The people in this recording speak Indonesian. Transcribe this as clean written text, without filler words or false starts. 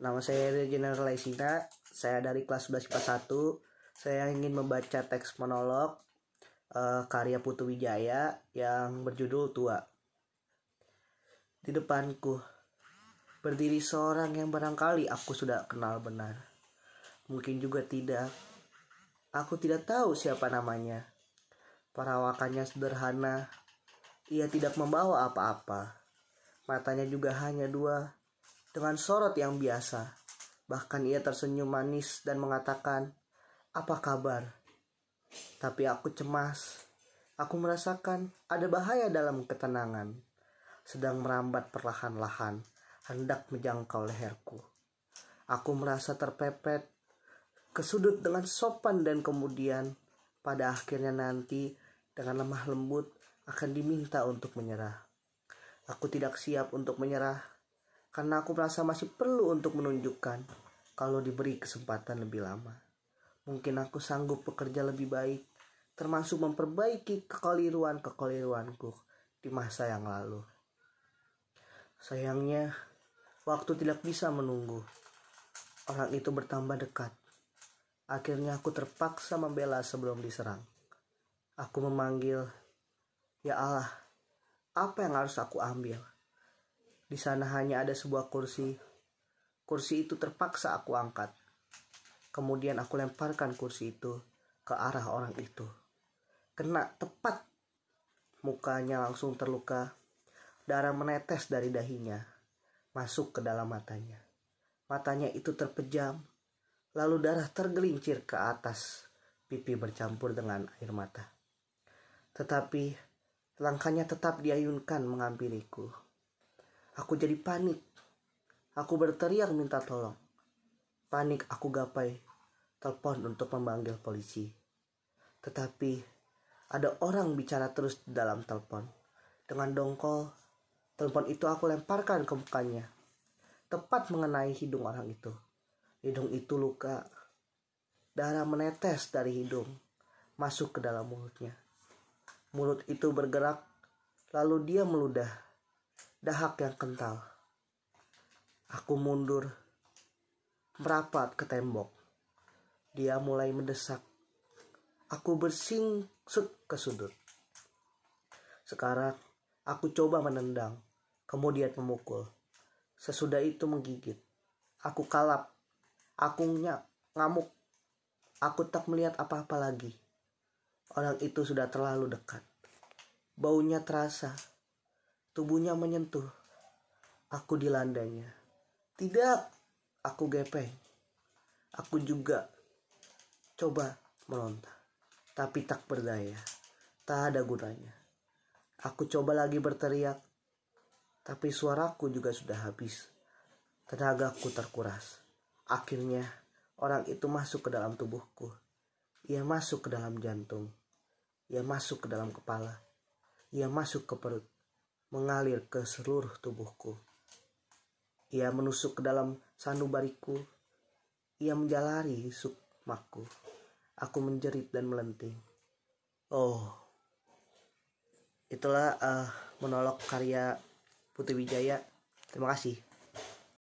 Nama saya Reginald Laisina, saya dari kelas 11 IPA 1. Saya ingin membaca teks monolog karya Putu Wijaya yang berjudul Tua. Di depanku berdiri seorang yang barangkali aku sudah kenal benar. Mungkin juga tidak. Aku tidak tahu siapa namanya. Perawakannya sederhana. Ia tidak membawa apa-apa. Matanya juga hanya dua, dengan sorot yang biasa. Bahkan ia tersenyum manis dan mengatakan, "Apa kabar?" Tapi aku cemas. Aku merasakan ada bahaya dalam ketenangan. Sedang merambat perlahan-lahan, hendak menjangkau leherku. Aku merasa terpepet ke sudut dengan sopan dan kemudian pada akhirnya nanti dengan lemah lembut akan diminta untuk menyerah. Aku tidak siap untuk menyerah karena aku merasa masih perlu untuk menunjukkan kalau diberi kesempatan lebih lama. Mungkin aku sanggup bekerja lebih baik, termasuk memperbaiki kekeliruanku di masa yang lalu. Sayangnya, waktu tidak bisa menunggu. Orang itu bertambah dekat. Akhirnya aku terpaksa membela sebelum diserang. Aku memanggil, "Ya Allah, apa yang harus aku ambil?" Di sana hanya ada sebuah kursi. Kursi itu terpaksa aku angkat. Kemudian aku lemparkan kursi itu ke arah orang itu. Kena tepat. Mukanya langsung terluka. Darah menetes dari dahinya, masuk ke dalam matanya. Matanya itu terpejam. Lalu darah tergelincir ke atas. Pipi bercampur dengan air mata. Tetapi langkahnya tetap diayunkan menghampiriku. Aku jadi panik. Aku berteriak minta tolong. Panik aku gapai telepon untuk memanggil polisi. Tetapi ada orang bicara terus di dalam telepon. Dengan dongkol, telepon itu aku lemparkan ke mukanya. Tepat mengenai hidung orang itu. Hidung itu luka. Darah menetes dari hidung, masuk ke dalam mulutnya. Mulut itu bergerak, lalu dia meludah. Dahak yang kental. Aku mundur, merapat ke tembok. Dia mulai mendesak. Aku bersingsut ke sudut. Sekarang aku coba menendang, kemudian memukul. Sesudah itu menggigit. Aku kalap. Aku ngamuk. Aku tak melihat apa-apa lagi. Orang itu sudah terlalu dekat. Baunya terasa. Tubuhnya menyentuh. Aku dilandanya. Tidak, aku gepeng. Aku juga coba melontar. Tapi tak berdaya. Tak ada gunanya. Aku coba lagi berteriak. Tapi suaraku juga sudah habis. Tenagaku terkuras. Akhirnya orang itu masuk ke dalam tubuhku. Ia masuk ke dalam jantung. Ia masuk ke dalam kepala. Ia masuk ke perut. Mengalir ke seluruh tubuhku. Ia menusuk ke dalam sanubariku. Ia menjalari sukmaku. Aku menjerit dan melenting. Oh, itulah monolog karya Putu Wijaya. Terima kasih.